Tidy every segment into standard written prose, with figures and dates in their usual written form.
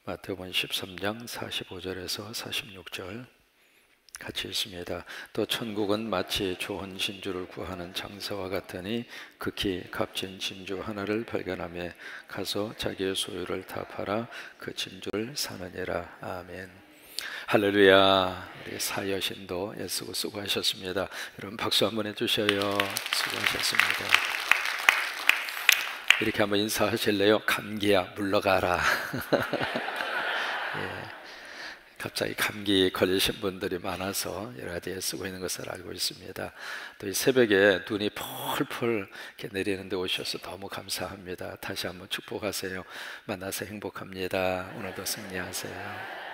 마태복음 13장 45절에서 46절 같이 읽습니다. 또 천국은 마치 좋은 진주를 구하는 장사와 같으니 극히 값진 진주 하나를 발견하며 가서 자기의 소유를 다 팔아 그 진주를 사느니라. 아멘. 할렐루야. 우리 사여신도 애쓰고 수고하셨습니다. 여러분 박수 한번 해주셔요. 수고하셨습니다. 이렇게 한번 인사하실래요? 감기야 물러가라. 예, 갑자기 감기 걸리신 분들이 많아서 여러 가지 애쓰고 있는 것을 알고 있습니다. 또 이 새벽에 눈이 펄펄 이렇게 내리는데 오셔서 너무 감사합니다. 다시 한번 축복하세요. 만나서 행복합니다. 오늘도 승리하세요.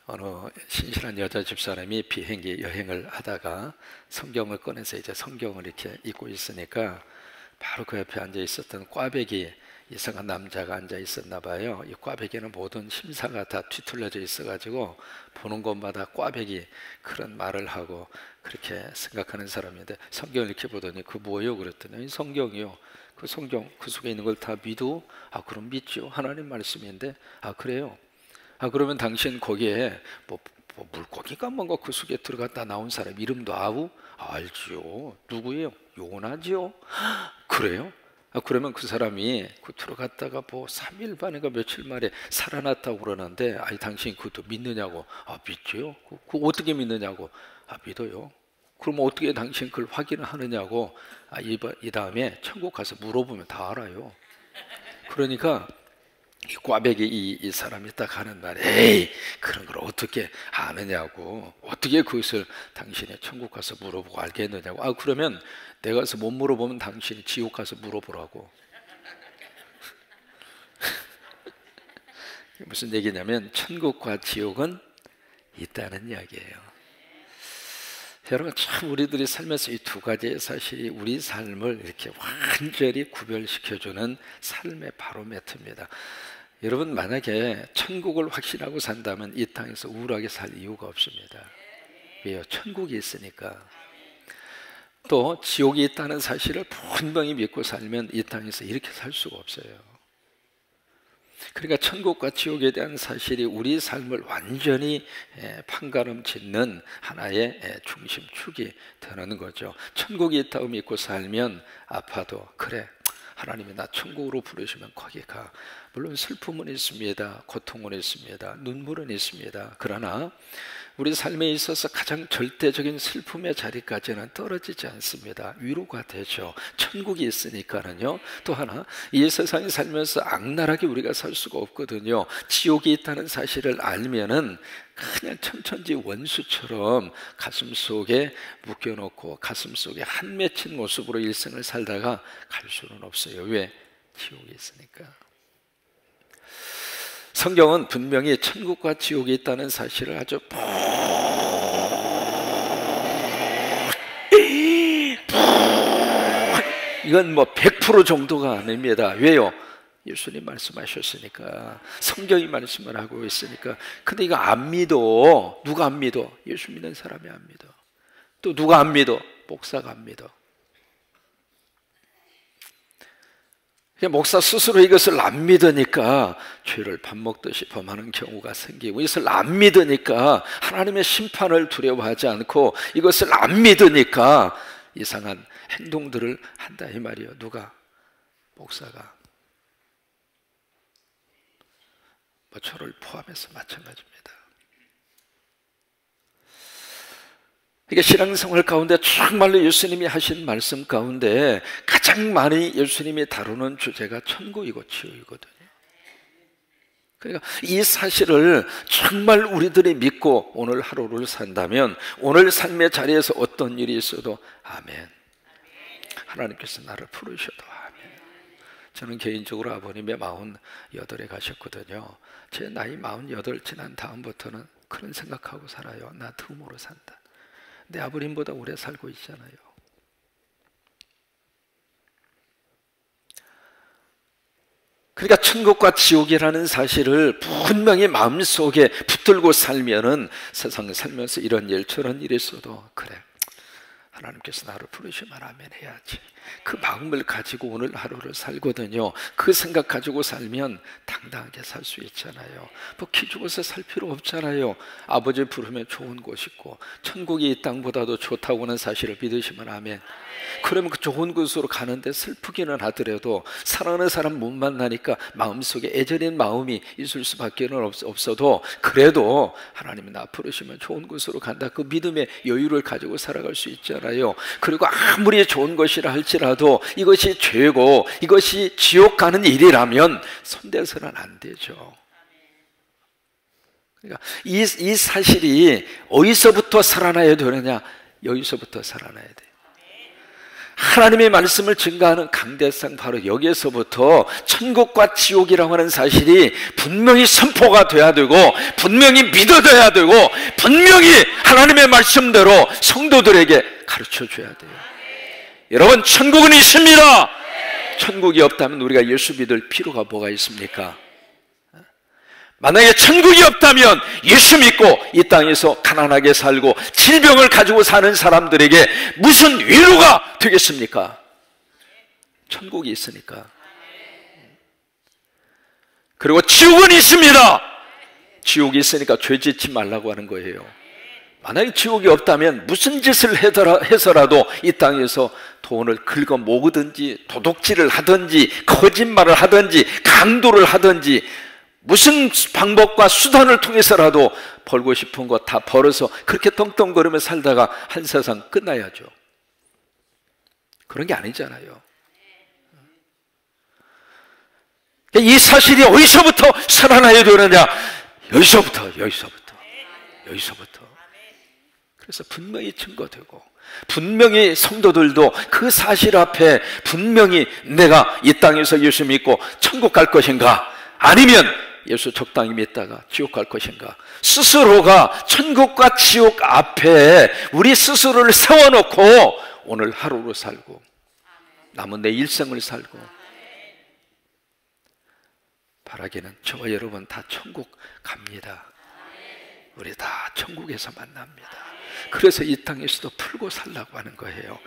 어느 신실한 여자 집사람이 비행기 여행을 하다가 성경을 꺼내서 이제 성경을 이렇게 읽고 있으니까 바로 그 옆에 앉아 있었던 꽈배기 이상한 남자가 앉아 있었나 봐요. 이 꽈배기는 모든 심사가 다 뒤틀려져 있어가지고 보는 곳마다 꽈배기 그런 말을 하고 그렇게 생각하는 사람인데 성경을 이렇게 보더니 그 뭐예요? 그랬더니 성경이요. 그 성경 그 속에 있는 걸 다 믿어? 아 그럼 믿죠. 하나님 말씀인데 아 그래요? 아 그러면 당신 거기에 뭐 물고기가 뭔가 그 속에 들어갔다 나온 사람 이름도 아우? 알지요. 누구예요? 요나지요. 그래요? 아 그러면 그 사람이 그 들어갔다가 뭐 3일 만인가 며칠 만에 살아났다고 그러는데 아니 당신 그것도 믿느냐고. 아 믿지요. 그거 어떻게 믿느냐고. 아 믿어요. 그럼 어떻게 당신 그걸 확인을 하느냐고. 아 이 다음에 천국 가서 물어보면 다 알아요. 그러니까 이 꽈배기 이 사람이 딱 하는 말에 에이 그런 걸 어떻게 아느냐고. 어떻게 그것을 당신이 천국 가서 물어보고 알겠느냐고. 아 그러면 내가 가서 못 물어보면 당신이 지옥 가서 물어보라고. 무슨 얘기냐면 천국과 지옥은 있다는 이야기예요. 여러분 참 우리들이 살면서 이 두 가지의 사실이 우리 삶을 이렇게 완전히 구별시켜주는 삶의 바로미터입니다. 여러분 만약에 천국을 확신하고 산다면 이 땅에서 우울하게 살 이유가 없습니다. 왜요? 천국이 있으니까. 또 지옥이 있다는 사실을 분명히 믿고 살면 이 땅에서 이렇게 살 수가 없어요. 그러니까 천국과 지옥에 대한 사실이 우리 삶을 완전히 판가름 짓는 하나의 중심축이 되는 거죠. 천국이 있다고 믿고 살면 아파도 그래 하나님이 나 천국으로 부르시면 거기 가. 물론 슬픔은 있습니다. 고통은 있습니다. 눈물은 있습니다. 그러나 우리 삶에 있어서 가장 절대적인 슬픔의 자리까지는 떨어지지 않습니다. 위로가 되죠. 천국이 있으니까는요. 또 하나 이 세상에 살면서 악랄하게 우리가 살 수가 없거든요. 지옥이 있다는 사실을 알면은 그냥 천천지 원수처럼 가슴 속에 묶여놓고 가슴 속에 한 맺힌 모습으로 일생을 살다가 갈 수는 없어요. 왜? 지옥이 있으니까. 성경은 분명히 천국과 지옥이 있다는 사실을 아주 이건 뭐 100% 정도가 아닙니다. 왜요? 예수님 말씀하셨으니까. 성경이 말씀을 하고 있으니까. 근데 이거 안 믿어. 누가 안 믿어? 예수 믿는 사람이 안 믿어. 또 누가 안 믿어? 목사가 안 믿어. 목사 스스로 이것을 안 믿으니까 죄를 밥 먹듯이 범하는 경우가 생기고, 이것을 안 믿으니까 하나님의 심판을 두려워하지 않고, 이것을 안 믿으니까 이상한 행동들을 한다 이 말이에요. 누가? 목사가. 뭐 저를 포함해서 마찬가지입니다. 그러니까 신앙생활 가운데 정말로 예수님이 하신 말씀 가운데 가장 많이 예수님이 다루는 주제가 천국이고 지옥이거든요. 그러니까 이 사실을 정말 우리들이 믿고 오늘 하루를 산다면 오늘 삶의 자리에서 어떤 일이 있어도 아멘. 하나님께서 나를 부르셔도 아멘. 저는 개인적으로 아버님의 48에 가셨거든요. 제 나이 48 지난 다음부터는 그런 생각하고 살아요. 나 덤으로 산다. 내 아버님보다 오래 살고 있잖아요. 그러니까 천국과 지옥이라는 사실을 분명히 마음속에 붙들고 살면은 세상에 살면서 이런 일 저런 일이 있어도 그래 하나님께서 나를 부르시면 아멘 해야지. 그 마음을 가지고 오늘 하루를 살거든요. 그 생각 가지고 살면 당당하게 살 수 있잖아요. 뭐 기죽어서 살 필요 없잖아요. 아버지 부르면 좋은 곳 있고 천국이 이 땅보다도 좋다고 하는 사실을 믿으시면 아멘. 그러면 그 좋은 곳으로 가는데 슬프기는 하더라도 사랑하는 사람 못 만나니까 마음속에 애절인 마음이 있을 수밖에 없어도 그래도 하나님이 나 부르시면 좋은 곳으로 간다, 그 믿음의 여유를 가지고 살아갈 수 있잖아요. 그리고 아무리 좋은 것이라 할지라도 이것이 죄고 이것이 지옥 가는 일이라면 손대서는 안 되죠. 그러니까 이 사실이 어디서부터 살아나야 되느냐? 여기서부터 살아나야 돼요. 하나님의 말씀을 증거하는 강대상, 바로 여기에서부터 천국과 지옥이라고 하는 사실이 분명히 선포가 돼야 되고 분명히 믿어져야 되고 분명히 하나님의 말씀대로 성도들에게 가르쳐줘야 돼요. 여러분, 천국은 있습니다. 천국이 없다면 우리가 예수 믿을 필요가 뭐가 있습니까? 만약에 천국이 없다면 예수 믿고 이 땅에서 가난하게 살고 질병을 가지고 사는 사람들에게 무슨 위로가 되겠습니까? 천국이 있으니까. 그리고 지옥은 있습니다. 지옥이 있으니까 죄 짓지 말라고 하는 거예요. 만약에 지옥이 없다면 무슨 짓을 해서라도 이 땅에서 돈을 긁어 모으든지 도둑질을 하든지 거짓말을 하든지 강도를 하든지 무슨 방법과 수단을 통해서라도 벌고 싶은 거 다 벌어서 그렇게 떵떵거리며 살다가 한 세상 끝나야죠. 그런 게 아니잖아요. 이 사실이 어디서부터 살아나야 되느냐? 여기서부터. 그래서 분명히 증거되고 분명히 성도들도 그 사실 앞에 분명히 내가 이 땅에서 예수 믿고 천국 갈 것인가, 아니면 예수 적당히 믿다가 지옥 갈 것인가, 스스로가 천국과 지옥 앞에 우리 스스로를 세워놓고 오늘 하루로 살고 남은 내 일생을 살고, 바라기는 저와 여러분 다 천국 갑니다. 우리 다 천국에서 만납니다. 그래서 이 땅에서도 풀고 살라고 하는 거예요.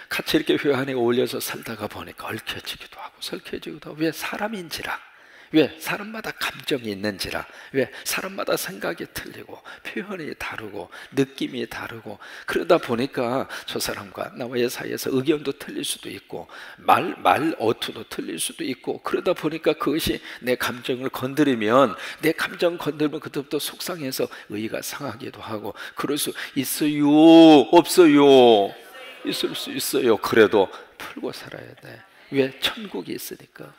같이 이렇게 회화 안에 어울려서 살다가 보니까 얽혀지기도 하고 설켜지기도 하고, 왜 사람인지라, 왜 사람마다 감정이 있는지라, 왜 사람마다 생각이 틀리고 표현이 다르고 느낌이 다르고, 그러다 보니까 저 사람과 나와의 사이에서 의견도 틀릴 수도 있고 말 어투도 틀릴 수도 있고, 그러다 보니까 그것이 내 감정을 건드리면 그때부터 속상해서 의의가 상하기도 하고 그럴 수 있어요? 없어요? 있을 수 있어요. 그래도 풀고 살아야 돼. 왜? 천국이 있으니까.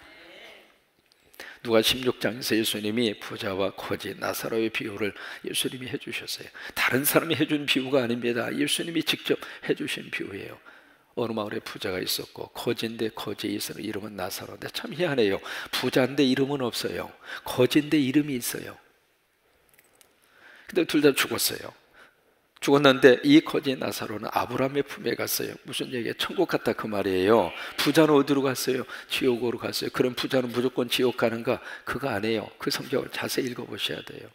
누가 16장에서 예수님이 부자와 거지 나사로의 비유를 예수님이 해주셨어요. 다른 사람이 해준 비유가 아닙니다. 예수님이 직접 해주신 비유예요. 어느 마을에 부자가 있었고 거지인데 거지에 있어요. 이름은 나사로인데 참 희한해요. 부자인데 이름은 없어요. 거지인데 이름이 있어요. 근데 둘 다 죽었어요. 죽었는데 이 거지 나사로는 아브라함의 품에 갔어요. 무슨 얘기예요? 천국 갔다 그 말이에요. 부자는 어디로 갔어요? 지옥으로 갔어요. 그럼 부자는 무조건 지옥 가는가? 그거 아니에요. 그 성경을 자세히 읽어보셔야 돼요.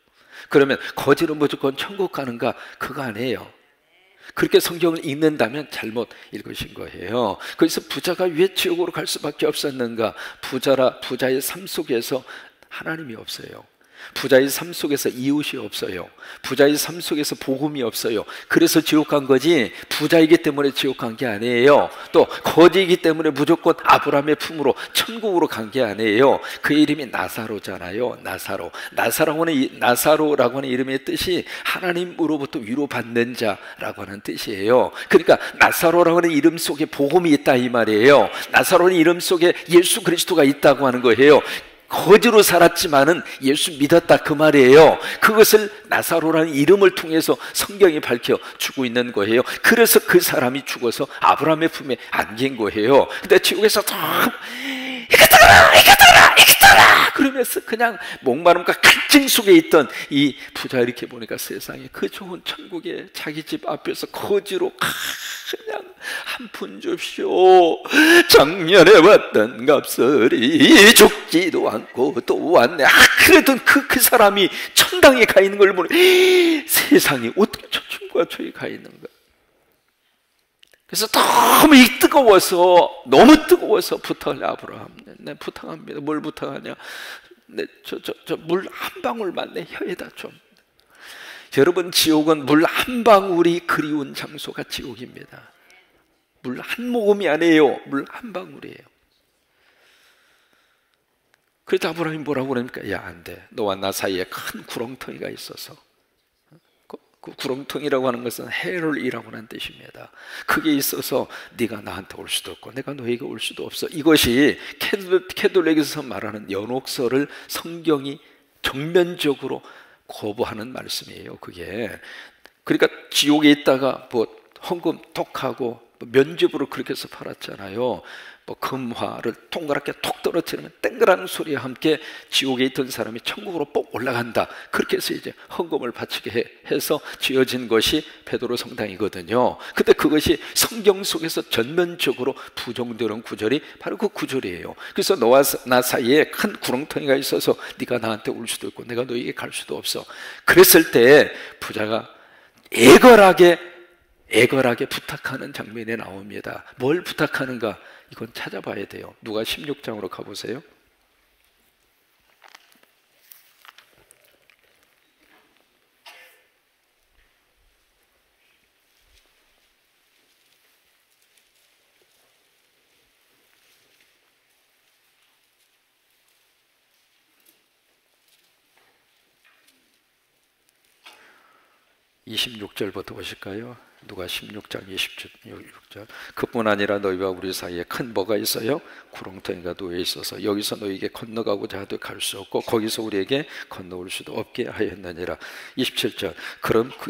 그러면 거지는 무조건 천국 가는가? 그거 아니에요. 그렇게 성경을 읽는다면 잘못 읽으신 거예요. 그래서 부자가 왜 지옥으로 갈 수밖에 없었는가? 부자의 삶 속에서 하나님이 없어요. 부자의 삶 속에서 이웃이 없어요. 부자의 삶 속에서 복음이 없어요. 그래서 지옥 간 거지, 부자이기 때문에 지옥 간 게 아니에요. 또 거지이기 때문에 무조건 아브라함의 품으로 천국으로 간 게 아니에요. 그 이름이 나사로잖아요. 나사로라고 하는 이름의 뜻이 하나님으로부터 위로받는 자라고 하는 뜻이에요. 그러니까 나사로라고 하는 이름 속에 복음이 있다 이 말이에요. 나사로는 이름 속에 예수 그리스도가 있다고 하는 거예요. 거지로 살았지만은 예수 믿었다 그 말이에요. 그것을 나사로라는 이름을 통해서 성경이 밝혀주고 있는 거예요. 그래서 그 사람이 죽어서 아브라함의 품에 안긴 거예요. 근데 지옥에서 이겼더라 그러면서 그냥 목마름과 갈증 속에 있던 이 부자, 이렇게 보니까 세상에 그 좋은 천국에 자기 집 앞에서 거지로 그냥 한 푼 줍쇼. 작년에 왔던 갑설이 죽지도 않고 또 왔네. 그래도 그 사람이 천당에 가 있는 걸 보니 세상에 어떻게 저 친구가 저기 가 있는가. 그래서 너무 뜨거워서 부탁을 해. 아브라함, 내 부탁합니다. 뭘 부탁하냐? 물 한 방울만 내 혀에다 좀. 여러분, 지옥은 물 한 방울이 그리운 장소가 지옥입니다. 물 한 모금이 아니에요. 물 한 방울이에요. 그래서 아브라함이 뭐라고 그러니까, 야, 안 돼. 너와 나 사이에 큰 구렁텅이가 있어서. 그 구렁텅이라고 하는 것은 헬이라고 하는 뜻입니다. 그게 있어서 네가 나한테 올 수도 없고 내가 너에게 올 수도 없어. 이것이 캐톨릭에서 말하는 연옥설을 성경이 정면적으로 거부하는 말씀이에요. 그게. 그러니까 지옥에 있다가 뭐 헌금 톡하고 면접으로 그렇게 해서 팔았잖아요. 뭐 금화를 동그랗게 톡 떨어뜨리면 땡그라는 소리와 함께 지옥에 있던 사람이 천국으로 뽁 올라간다. 그렇게 해서 이제 헌금을 바치게 해서 지어진 것이 베드로 성당이거든요. 근데 그것이 성경 속에서 전면적으로 부정되는 구절이 바로 그 구절이에요. 그래서 너와 나 사이에 큰 구렁텅이가 있어서 네가 나한테 올 수도 있고 내가 너에게 갈 수도 없어. 그랬을 때 부자가 애걸하게 부탁하는 장면이 나옵니다. 뭘 부탁하는가? 이건 찾아봐야 돼요. 누가 16장으로 가보세요. (26절부터) 보실까요? 누가 16장 26절. 그뿐 아니라 너희와 우리 사이에 큰 뭐가 있어요? 구렁텅이가 놓여 있어서 여기서 너희에게 건너가고자 하도 갈 수 없고 거기서 우리에게 건너올 수도 없게 하였느니라. 27절.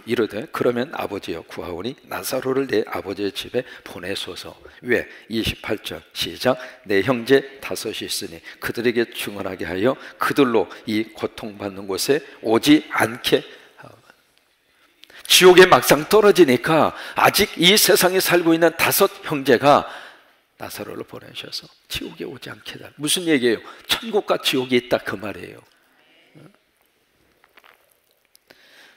이르되 그러면 아버지여 구하오니 나사로를 내 아버지의 집에 보내소서. 왜? 28절 시작. 내 형제 5이 있으니 그들에게 증언하게 하여 그들로 이 고통받는 곳에 오지 않게. 지옥에 막상 떨어지니까 아직 이 세상에 살고 있는 5 형제가 나사로를 보내셔서 지옥에 오지 않게 해달라. 무슨 얘기예요? 천국과 지옥이 있다 그 말이에요.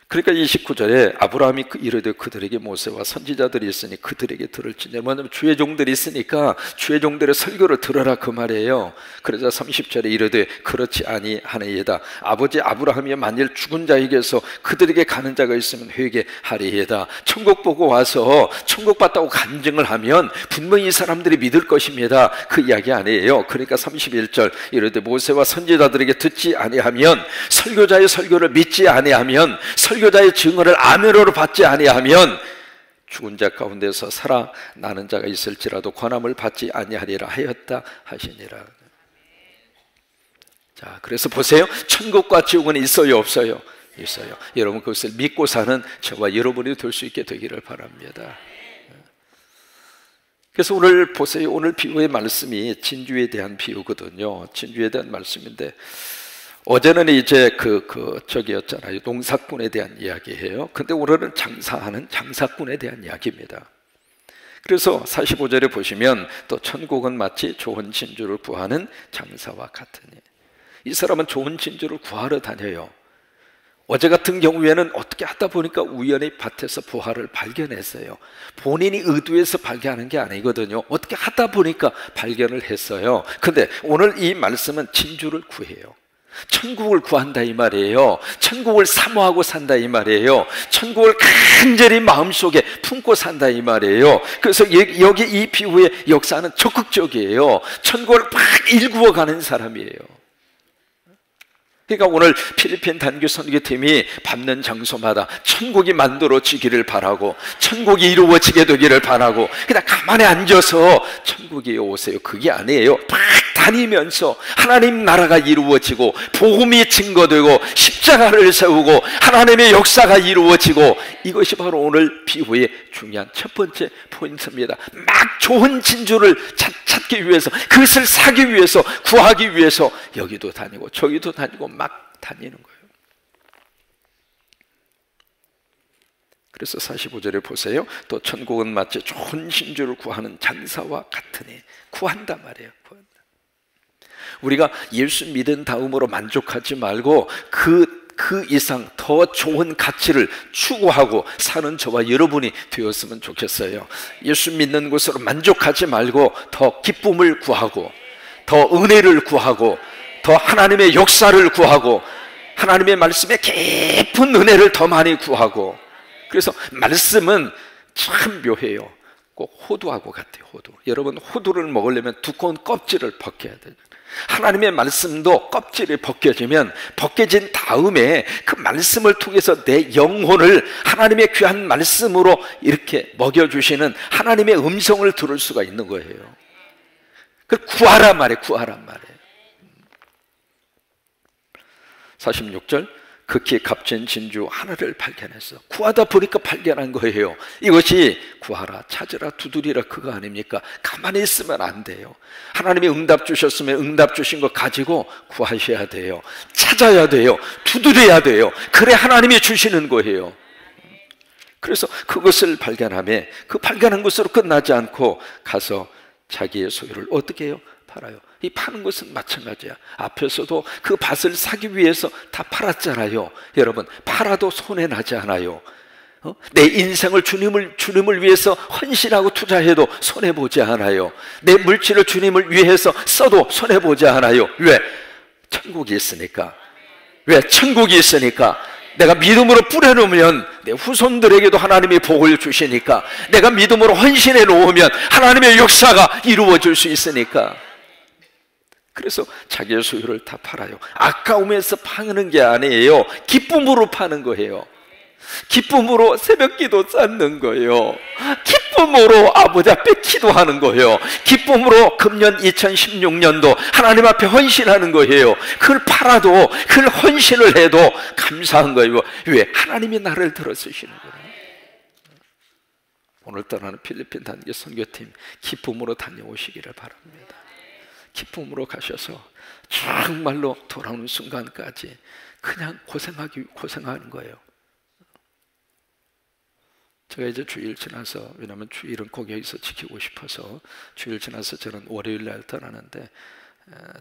그러니까 29절에 아브라함이 이르되 그들에게 모세와 선지자들이 있으니 그들에게 들을지니. 뭐냐면 주의 종들이 있으니까 주의 종들의 설교를 들어라 그 말이에요. 그러자 30절에 이르되 그렇지 아니하니이다. 아버지 아브라함이 만일 죽은 자에게서 그들에게 가는 자가 있으면 회개하리이다. 천국 보고 와서 천국 봤다고 간증을 하면 분명히 이 사람들이 믿을 것입니다. 그 이야기 아니에요. 그러니까 31절 이르되 모세와 선지자들에게 듣지 아니하면, 설교자의 설교를 믿지 아니하면, 설교자의 증언을 아멘으로 받지 아니하면 죽은 자 가운데서 살아나는 자가 있을지라도 권함을 받지 아니하리라 하였다 하시니라. 자, 그래서 보세요. 천국과 지옥은 있어요, 없어요? 있어요. 여러분 그것을 믿고 사는 저와 여러분이 될 수 있게 되기를 바랍니다. 그래서 오늘 보세요. 오늘 비유의 말씀이 진주에 대한 비유거든요. 진주에 대한 말씀인데, 어제는 이제 저기였잖아요. 농사꾼에 대한 이야기예요. 근데 오늘은 장사하는 장사꾼에 대한 이야기입니다. 그래서 45절에 보시면 또 천국은 마치 좋은 진주를 구하는 장사와 같으니. 이 사람은 좋은 진주를 구하러 다녀요. 어제 같은 경우에는 어떻게 하다 보니까 우연히 밭에서 부화를 발견했어요. 본인이 의도해서 발견하는 게 아니거든요. 어떻게 하다 보니까 발견을 했어요. 근데 오늘 이 말씀은 진주를 구해요. 천국을 구한다 이 말이에요. 천국을 사모하고 산다 이 말이에요. 천국을 간절히 마음속에 품고 산다 이 말이에요. 그래서 여기 이 비유의 역사는 적극적이에요. 천국을 막 일구어가는 사람이에요. 그러니까 오늘 필리핀 단교 선교팀이 밟는 장소마다 천국이 만들어지기를 바라고, 천국이 이루어지게 되기를 바라고, 그냥 가만히 앉아서 천국이 오세요 그게 아니에요. 막 다니면서 하나님 나라가 이루어지고 복음이 증거되고 십자가를 세우고 하나님의 역사가 이루어지고, 이것이 바로 오늘 비유의 중요한 첫 번째 포인트입니다. 막 좋은 진주를 찾기 위해서, 그것을 사기 위해서, 구하기 위해서 여기도 다니고 저기도 다니고 막 다니는 거예요. 그래서 45절에 보세요. 또 천국은 마치 좋은 진주를 구하는 장사와 같으니. 구한단 말이에요. 구한다. 우리가 예수 믿은 다음으로 만족하지 말고 그 그 이상 더 좋은 가치를 추구하고 사는 저와 여러분이 되었으면 좋겠어요. 예수 믿는 것으로 만족하지 말고 더 기쁨을 구하고, 더 은혜를 구하고, 더 하나님의 역사를 구하고, 하나님의 말씀에 깊은 은혜를 더 많이 구하고. 그래서 말씀은 참 묘해요. 꼭 호두하고 같아요. 호두. 여러분, 호두를 먹으려면 두꺼운 껍질을 벗겨야 돼요. 하나님의 말씀도 껍질이 벗겨지면, 벗겨진 다음에 그 말씀을 통해서 내 영혼을 하나님의 귀한 말씀으로 이렇게 먹여주시는 하나님의 음성을 들을 수가 있는 거예요. 그 구하란 말이에요. 구하란 말이에요. 46절, 극히 값진 진주 하나를 발견했어. 구하다 보니까 발견한 거예요. 이것이 구하라, 찾으라, 두드리라 그거 아닙니까? 가만히 있으면 안 돼요. 하나님이 응답 주셨으면 응답 주신 거 가지고 구하셔야 돼요. 찾아야 돼요. 두드려야 돼요. 그래 하나님이 주시는 거예요. 그래서 그것을 발견하며 그 발견한 것으로 끝나지 않고 가서 자기의 소유를 어떻게 해요? 팔아요. 이 파는 것은 마찬가지야. 앞에서도 그 밭을 사기 위해서 다 팔았잖아요. 여러분, 팔아도 손해나지 않아요. 내 인생을 주님을 위해서 헌신하고 투자해도 손해보지 않아요. 내 물질을 주님을 위해서 써도 손해보지 않아요. 왜? 천국이 있으니까. 왜? 천국이 있으니까. 내가 믿음으로 뿌려놓으면 내 후손들에게도 하나님이 복을 주시니까. 내가 믿음으로 헌신해 놓으면 하나님의 역사가 이루어질 수 있으니까. 그래서 자기의 소유를 다 팔아요. 아까움에서 파는 게 아니에요. 기쁨으로 파는 거예요. 기쁨으로 새벽기도 쌓는 거예요. 기쁨으로 아버지 앞에 기도하는 거예요. 기쁨으로 금년 2016년도 하나님 앞에 헌신하는 거예요. 그걸 팔아도, 그걸 헌신을 해도 감사한 거예요. 왜? 하나님이 나를 들어쓰시는 거예요. 오늘 떠나는 필리핀 단기 선교팀 기쁨으로 다녀오시기를 바랍니다. 기쁨으로 가셔서 정말로 돌아오는 순간까지 그냥 고생하는 거예요. 제가 이제 주일 지나서, 왜냐하면 주일은 꼭 여기서 지키고 싶어서 주일 지나서 저는 월요일 날 떠나는데,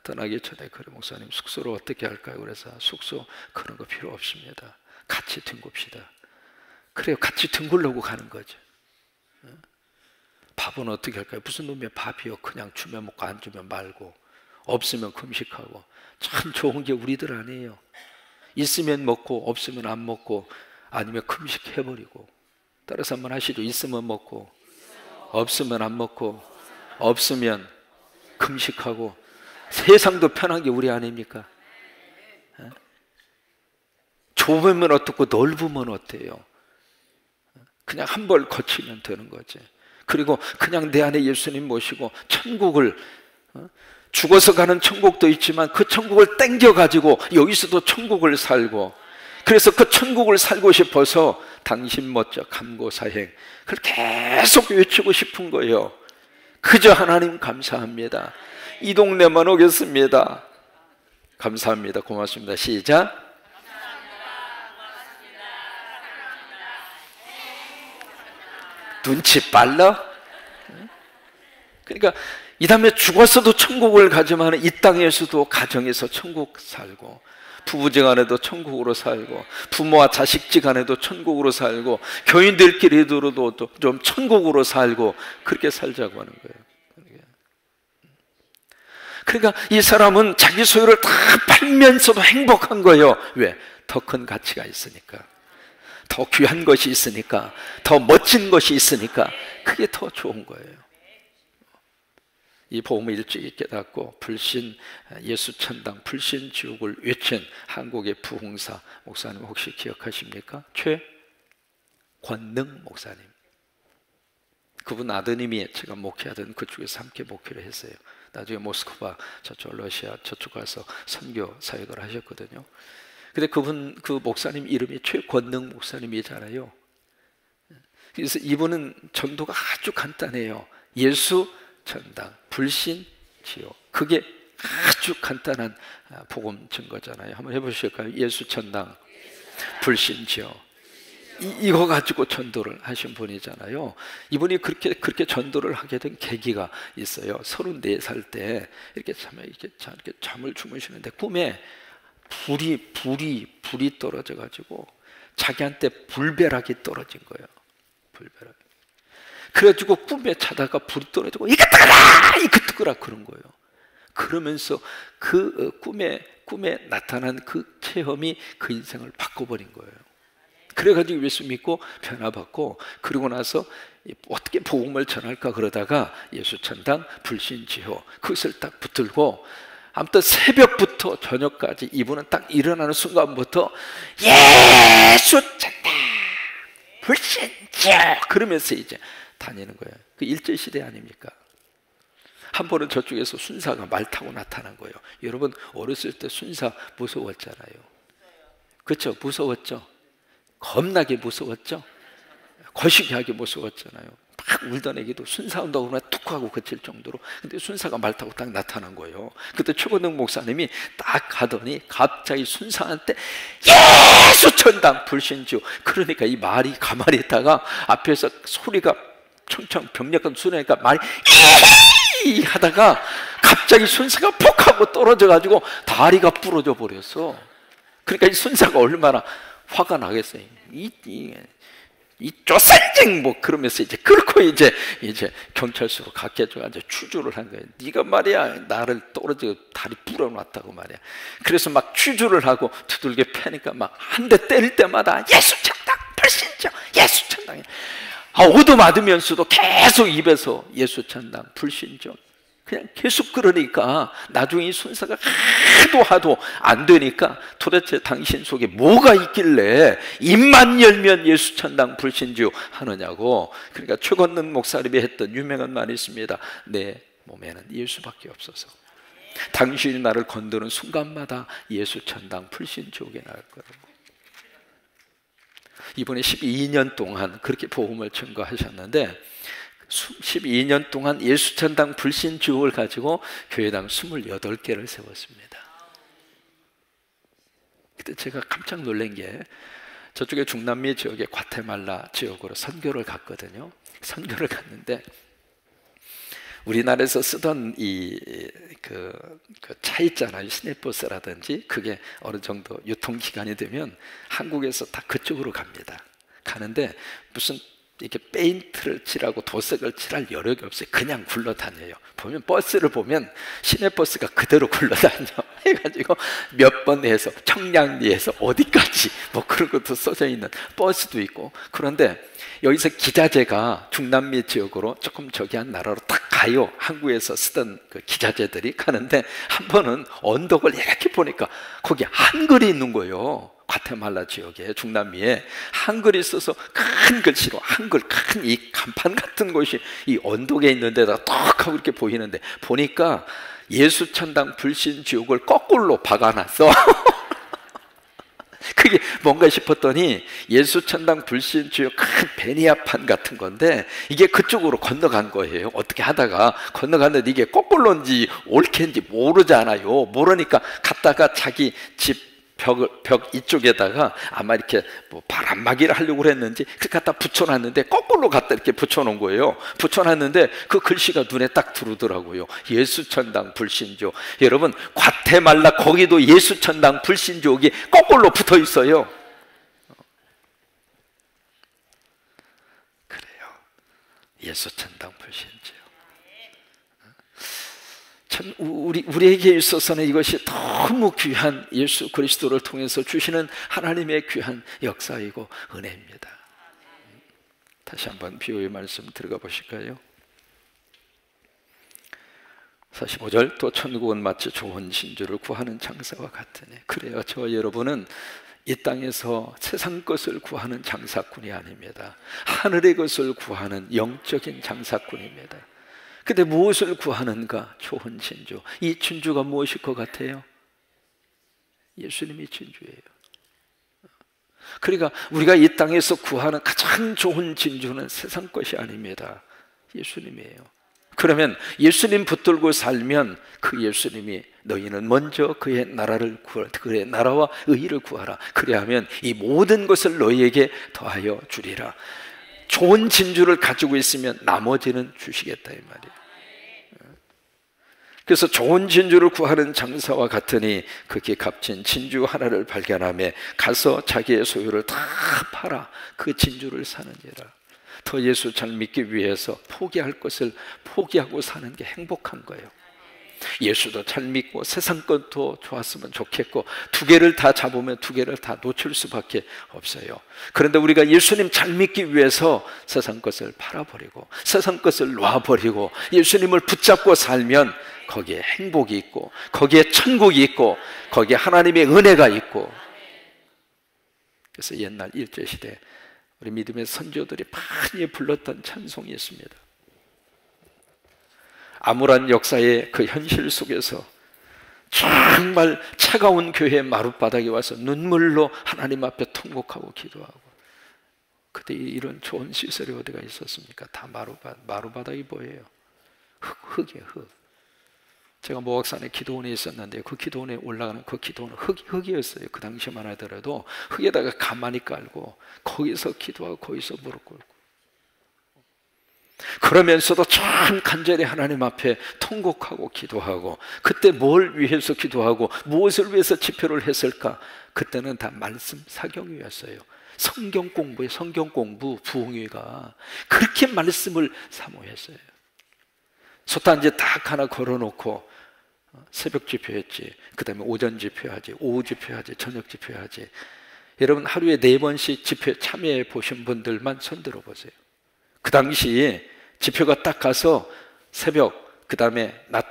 떠나기 전에 그래 목사님 숙소를 어떻게 할까요? 그래서 숙소 그런 거 필요 없습니다. 같이 뒹굽시다. 그래요. 같이 뒹굴려고 가는 거죠. 밥은 어떻게 할까요? 무슨 놈의 밥이요? 그냥 주면 먹고 안 주면 말고, 없으면 금식하고. 참 좋은 게 우리들 아니에요. 있으면 먹고 없으면 안 먹고, 아니면 금식해버리고. 따라서 한번 하시죠. 있으면 먹고 없으면 안 먹고, 없으면 금식하고. 세상도 편한 게 우리 아닙니까? 좁으면 어떻고 넓으면 어때요? 그냥 한 벌 거치면 되는 거지. 그리고 그냥 내 안에 예수님 모시고 천국을, 죽어서 가는 천국도 있지만 그 천국을 땡겨가지고 여기서도 천국을 살고, 그래서 그 천국을 살고 싶어서 당신 멋져 감고사행, 그걸 계속 외치고 싶은 거예요. 그저 하나님 감사합니다. 이 동네만 오겠습니다. 감사합니다. 고맙습니다. 시작. 눈치 빨라? 그러니까 이 다음에 죽었어도 천국을 가지만 이 땅에서도 가정에서 천국 살고, 부부지간에도 천국으로 살고, 부모와 자식지간에도 천국으로 살고, 교인들끼리도 좀 천국으로 살고, 그렇게 살자고 하는 거예요. 그러니까 이 사람은 자기 소유를 다 팔면서도 행복한 거예요. 왜? 더 큰 가치가 있으니까, 더 귀한 것이 있으니까, 더 멋진 것이 있으니까 그게 더 좋은 거예요. 이 복음을 일찍 깨닫고 불신 예수천당, 불신 지옥을 외친 한국의 부흥사 목사님 혹시 기억하십니까? 최권능 목사님. 그분 아드님이 제가 목회하던 그쪽에서 함께 목회를 했어요. 나중에 모스크바, 저쪽 러시아 저쪽 가서 선교 사역을 하셨거든요. 근데 그 목사님 이름이 최권능 목사님이잖아요. 그래서 이분은 전도가 아주 간단해요. 예수 천당, 불신 지옥. 그게 아주 간단한 복음 증거잖아요. 한번 해보실까요? 예수 천당, 불신 지옥. 이거 가지고 전도를 하신 분이잖아요. 이분이 그렇게 전도를 하게 된 계기가 있어요. 34살 때 이렇게 잠을 주무시는데 꿈에 불이 떨어져 가지고 자기한테 불벼락이 떨어진 거예요. 불벼락. 그래가지고 꿈에 자다가 불이 떨어지고 이거 뜨거라! 이거 뜨거라! 그런 거예요. 그러면서 그 꿈에 나타난 그 체험이 그 인생을 바꿔버린 거예요. 그래가지고 예수 믿고 변화받고, 그러고 나서 어떻게 복음을 전할까 그러다가 예수천당, 불신지효 그것을 딱 붙들고, 아무튼 새벽부터 저녁까지 이분은 딱 일어나는 순간부터 예수천당, 불신지효 그러면서 이제 다니는 거예요. 그 일제시대 아닙니까? 한 번은 저쪽에서 순사가 말 타고 나타난 거예요. 여러분 어렸을 때 순사 무서웠잖아요. 그렇죠? 무서웠죠? 겁나게 무서웠죠? 거시기하게 무서웠잖아요. 막 울던 애기도 순사 온다고 그러면 툭 하고 그칠 정도로. 근데 순사가 말 타고 딱 나타난 거예요. 그때 최건능 목사님이 딱 가더니 갑자기 순사한테 예수천당 불신지요. 그러니까 이 말이 가만히 있다가 앞에서 소리가 청청 병력한 소리니까 말이 이 하다가 갑자기 순사가 폭 하고 떨어져 가지고 다리가 부러져 버렸어. 그러니까 이 순사가 얼마나 화가 나겠어요. 이 쪼센쟁 뭐 그러면서 이제 끌고 이제 경찰서로 갖게 해줘가지고 추주를 한 거예요. 네가 말이야 나를 떨어져 다리 부러놨다고 말이야. 그래서 막 추주를 하고 두들겨 패니까 막 한 대 때릴 때마다 예수천당 불신지요 예수천당. 얻어맞으면서도 계속 입에서 예수천당 불신지요 그냥 계속 그러니까 나중에 이 순사가 하도 안 되니까 도대체 당신 속에 뭐가 있길래 입만 열면 예수천당 불신지요 하느냐고. 그러니까 최건능 목사님이 했던 유명한 말이 있습니다. 내 몸에는 예수밖에 없어서 당신이 나를 건드는 순간마다 예수천당 불신지옥에 나갈 거라고. 이번에 12년 동안 그렇게 복음을 증거하셨는데 12년 동안 예수천당 불신지옥을 가지고 교회당 28개를 세웠습니다. 그때 제가 깜짝 놀란 게 저쪽에 중남미 지역의 과테말라 지역으로 선교를 갔거든요. 선교를 갔는데 우리나라에서 쓰던 그 차 있잖아요. 시내버스라든지 그게 어느 정도 유통기간이 되면 한국에서 다 그쪽으로 갑니다. 가는데 무슨 이렇게 페인트를 칠하고 도색을 칠할 여력이 없어요. 그냥 굴러다녀요. 보면 버스를 보면 시내버스가 그대로 굴러다녀. 해가지고 몇 번 해서 청량리에서 어디까지 뭐 그런 것도 써져 있는 버스도 있고. 그런데 여기서 기자재가 중남미 지역으로 조금 저기 한 나라로 딱 가요. 한국에서 쓰던 그 기자재들이 가는데 한 번은 언덕을 이렇게 보니까 거기 한글이 있는 거예요. 과테말라 지역에 중남미에 한글이 써서 큰 글씨로 한글 큰 이 간판 같은 것이 이 언덕에 있는 데다가 딱 하고 이렇게 보이는데 보니까 예수천당 불신지옥을 거꾸로 박아놨어. 그게 뭔가 싶었더니 예수천당 불신지옥 큰 베니아판 같은 건데 이게 그쪽으로 건너간 거예요. 어떻게 하다가 건너갔는데 이게 거꾸로인지 옳게인지 모르잖아요. 모르니까 갔다가 자기 집 벽 이쪽에다가 아마 이렇게 뭐 바람막이를 하려고 그랬는지 그렇게 갖다 붙여놨는데 거꾸로 갖다 이렇게 붙여놓은 거예요. 붙여놨는데 그 글씨가 눈에 딱 들어오더라고요. 예수천당 불신지옥. 여러분 과테말라 거기도 예수천당 불신지옥이 거꾸로 붙어 있어요. 그래요. 예수천당 불신지옥. 참 우리에게 있어서는 이것이 너무 귀한 예수 그리스도를 통해서 주시는 하나님의 귀한 역사이고 은혜입니다. 다시 한번 비유의 말씀 들어가 보실까요? 45절 또 천국은 마치 좋은 진주를 구하는 장사와 같으니. 그래요. 저와 여러분은 이 땅에서 세상 것을 구하는 장사꾼이 아닙니다. 하늘의 것을 구하는 영적인 장사꾼입니다. 근데 무엇을 구하는가? 좋은 진주. 이 진주가 무엇일 것 같아요? 예수님이 진주예요. 그러니까 우리가 이 땅에서 구하는 가장 좋은 진주는 세상 것이 아닙니다. 예수님이에요. 그러면 예수님 붙들고 살면 그 예수님이 너희는 먼저 그의 나라를 구하라, 그의 나라와 의를 구하라. 그래야 하면 이 모든 것을 너희에게 더하여 주리라. 좋은 진주를 가지고 있으면 나머지는 주시겠다 이 말이에요. 그래서 좋은 진주를 구하는 장사와 같으니 극히 값진 진주 하나를 발견하며 가서 자기의 소유를 다 팔아 그 진주를 사느니라. 더 예수 잘 믿기 위해서 포기할 것을 포기하고 사는 게 행복한 거예요. 예수도 잘 믿고 세상 것도 좋았으면 좋겠고 두 개를 다 잡으면 두 개를 다 놓칠 수밖에 없어요. 그런데 우리가 예수님 잘 믿기 위해서 세상 것을 팔아버리고 세상 것을 놔버리고 예수님을 붙잡고 살면 거기에 행복이 있고 거기에 천국이 있고 거기에 하나님의 은혜가 있고. 그래서 옛날 일제시대 우리 믿음의 선조들이 많이 불렀던 찬송이 있습니다. 암울한 역사의 그 현실 속에서 정말 차가운 교회의 마룻바닥에 와서 눈물로 하나님 앞에 통곡하고 기도하고. 그때 이런 좋은 시설이 어디가 있었습니까? 다 마룻바닥이 뭐예요? 흙이에요, 흙. 제가 모악산에 기도원에 있었는데 그 기도원에 올라가는 그 기도원은 흙이었어요. 그 당시만 하더라도 흙에다가 가만히 깔고 거기서 기도하고 거기서 무릎 꿇고, 그러면서도 참 간절히 하나님 앞에 통곡하고 기도하고. 그때 뭘 위해서 기도하고 무엇을 위해서 집회를 했을까? 그때는 다 말씀 사경위였어요. 성경 공부 부흥회가 그렇게 말씀을 사모했어요. 솥단지 딱 하나 걸어놓고 새벽 집회했지, 그 다음에 오전 집회하지, 오후 집회하지, 저녁 집회하지. 여러분 하루에 4번씩 집회 참여해 보신 분들만 손 들어보세요. 그 당시에 집회가 딱 가서 새벽, 그 다음에 낮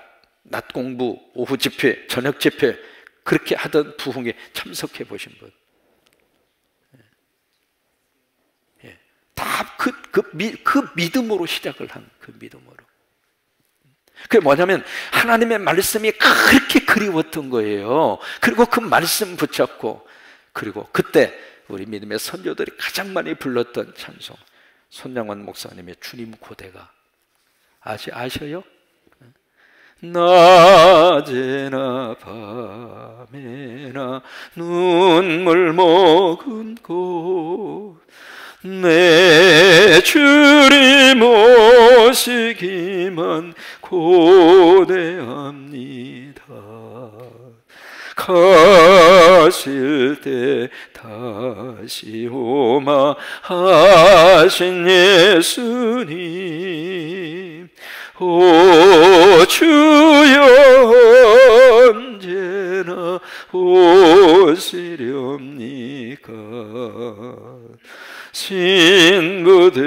공부, 오후 집회, 저녁 집회 그렇게 하던 부흥에 참석해 보신 분, 다 그 믿음으로 시작을 한 그 믿음으로. 그게 뭐냐면 하나님의 말씀이 그렇게 그리웠던 거예요. 그리고 그 말씀 붙잡고, 그리고 그때 우리 믿음의 선조들이 가장 많이 불렀던 찬송, 손양원 목사님의 주님 고대가 아셔요? 낮에나 밤에나 눈물 머금 곳 내 주님 오시기만 고대합니다. 가실 때 다시 오마 하신 예수님, 오 주여 언제나 오시렵니까? 신부되는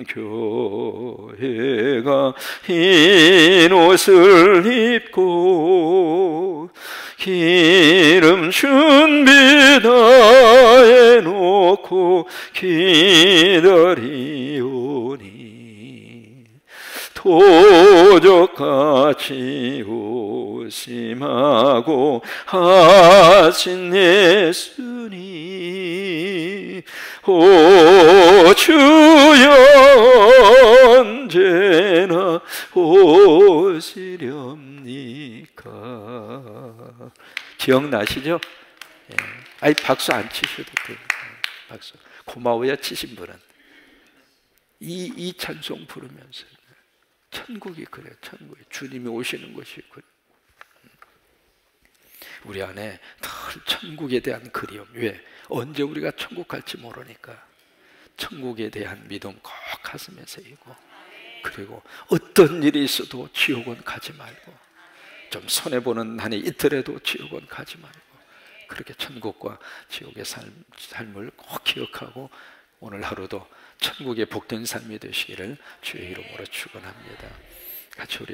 교회가 흰 옷을 입고 기름 준비 다 해놓고 기다리오니, 도적같이 오심하고 하신 예수님, 오 주여 언제나 오시렵니까? 기억나시죠? 예. 아니 박수 안 치셔도 돼요. 박수 고마워요. 치신 분은 이 찬송 부르면서 천국이 그래요. 천국이 주님이 오시는 것이 그래요. 우리 안에 늘 천국에 대한 그리움. 왜? 언제 우리가 천국 갈지 모르니까 천국에 대한 믿음 꼭 가슴에 새기고, 그리고 어떤 일이 있어도 지옥은 가지 말고, 좀 손해보는 난이 있더라도 지옥은 가지 말고, 그렇게 천국과 지옥의 삶을 꼭 기억하고 오늘 하루도 천국의 복된 삶이 되시기를 주의 이름으로 축원합니다. 같이 우리